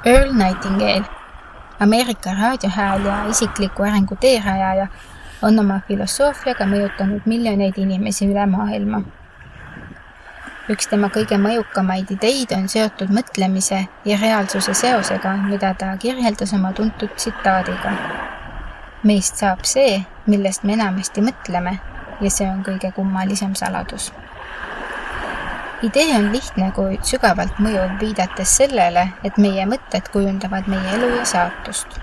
Earl Nightingale, Ameerika raadiohääl ja isikliku arengu teerajaja, on oma filosoofiaga mõjutanud miljoneid inimesi üle maailma. Üks tema kõige mõjukamaid ideid on seotud mõtlemise ja reaalsuse seosega, mida ta kirjeldas oma tuntud tsitaadiga. Meist saab see, millest me enamasti mõtleme, ja see on kõige kummalisem saladus. Idee on lihtne, kuid sügavalt mõjuv, viidates sellele, et meie mõtted kujundavad meie elu ja saatust.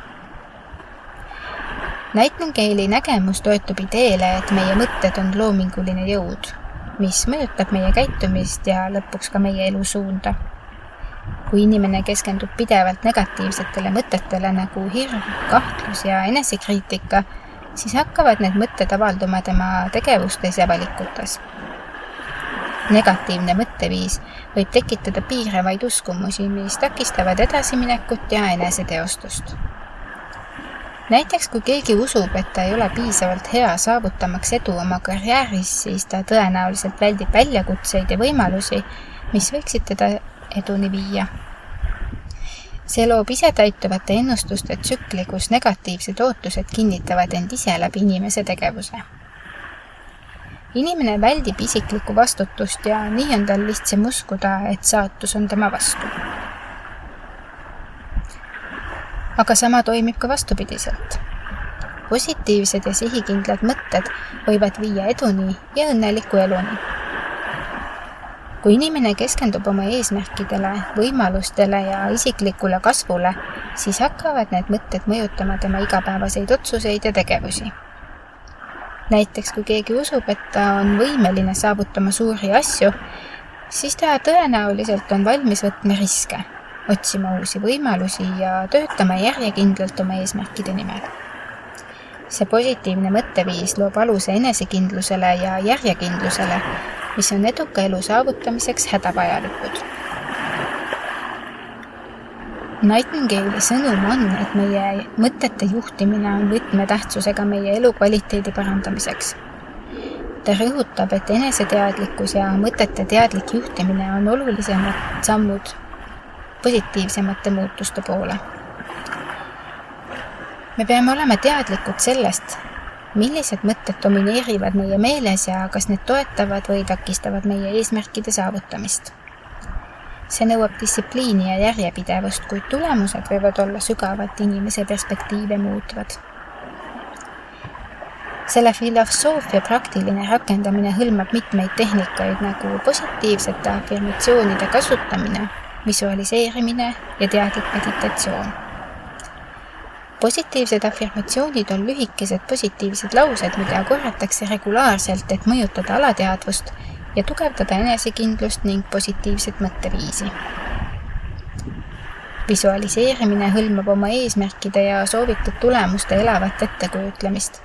Nightingale'i nägemus toetub ideele, et meie mõtted on loominguline jõud, mis mõjutab meie käitumist ja lõpuks ka meie elu suunda. Kui inimene keskendub pidevalt negatiivsetele mõtetele nagu hirm, kahtlus ja enesekriitika, siis hakkavad need mõtted avalduma tema tegevustes ja valikutes. Negatiivne mõtteviis võib tekitada piiravaid uskumusi, mis takistavad edasiminekut ja eneseteostust. Näiteks kui keegi usub, et ta ei ole piisavalt hea saavutamaks edu oma karjääris, siis ta tõenäoliselt väldib väljakutseid ja võimalusi, mis võiksid teda eduni viia. See loob isetäituvate ennustuste tsükli, kus negatiivsed ootused kinnitavad end ise läbi inimese tegevuse. Inimene väldib isiklikku vastutust ja nii on tal lihtsam uskuda, et saatus on tema vastu. Aga sama toimib ka vastupidiselt. Positiivsed ja sihikindlad mõtted võivad viia eduni ja õnneliku eluni. Kui inimene keskendub oma eesmärkidele, võimalustele ja isiklikule kasvule, siis hakkavad need mõtted mõjutama tema igapäevaseid otsuseid ja tegevusi. Näiteks kui keegi usub, et ta on võimeline saavutama suuri asju, siis ta tõenäoliselt on valmis võtma riske, otsima uusi võimalusi ja töötama järjekindlalt oma eesmärkide nimel. See positiivne mõtteviis loob aluse enesekindlusele ja järjekindlusele, mis on eduka elu saavutamiseks hädavajalikud. Nightingale'i sõnum on, et meie mõtete juhtimine on võtmetähtsusega meie elukvaliteedi parandamiseks. Ta rõhutab, et eneseteadlikkus ja mõtete teadlik juhtimine on olulisemad sammud positiivsemate muutuste poole. Me peame olema teadlikud sellest, millised mõtted domineerivad meie meeles ja kas need toetavad või takistavad meie eesmärkide saavutamist. See nõuab distsipliini ja järjepidevust, kuid tulemused võivad olla sügavalt inimese perspektiive muutvad. Selle filosoofia praktiline rakendamine hõlmab mitmeid tehnikaid nagu positiivsete afirmatsioonide kasutamine, visualiseerimine ja teadlik meditatsioon. Positiivsed afirmatsioonid on lühikesed positiivsed laused, mida korratakse regulaarselt, et mõjutada alateadvust ja tugevdada enesekindlust ning positiivset mõtteviisi. Visualiseerimine hõlmab oma eesmärkide ja soovitud tulemuste elavat ettekujutlemist.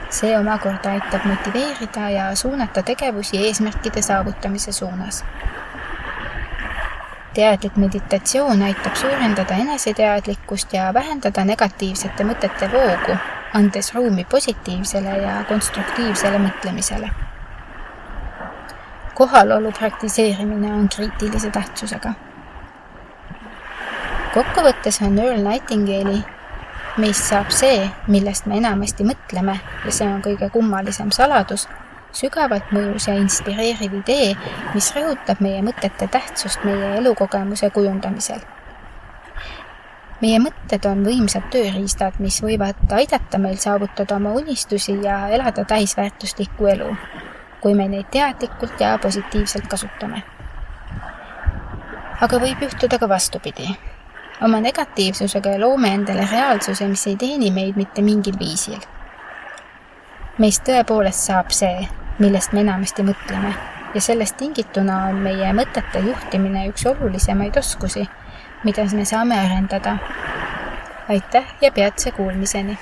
See omakorda aitab motiveerida ja suunata tegevusi eesmärkide saavutamise suunas. Teadlik meditatsioon aitab suurendada eneseteadlikkust ja vähendada negatiivsete mõtete voogu, andes ruumi positiivsele ja konstruktiivsele mõtlemisele. Kohalolu praktiseerimine on kriitilise tähtsusega. Kokkuvõttes on Earl Nightingale'i meist saab see, millest me enamasti mõtleme, ja see on kõige kummalisem saladus, sügavalt mõjus ja inspireeriv idee, mis rõhutab meie mõtete tähtsust meie elukogemuse kujundamisel. Meie mõtted on võimsad tööriistad, mis võivad aidata meil saavutada oma unistusi ja elada täisväärtuslikku elu, kui me neid teadlikult ja positiivselt kasutame. Aga võib juhtuda ka vastupidi. Oma negatiivsusega loome endale reaalsuse, mis ei teeni meid mitte mingil viisil. Meist tõepoolest saab see, millest me enamasti mõtleme, ja sellest tingituna on meie mõtete juhtimine üks olulisemaid oskusi, mida me saame arendada. Aitäh ja peatse kuulmiseni!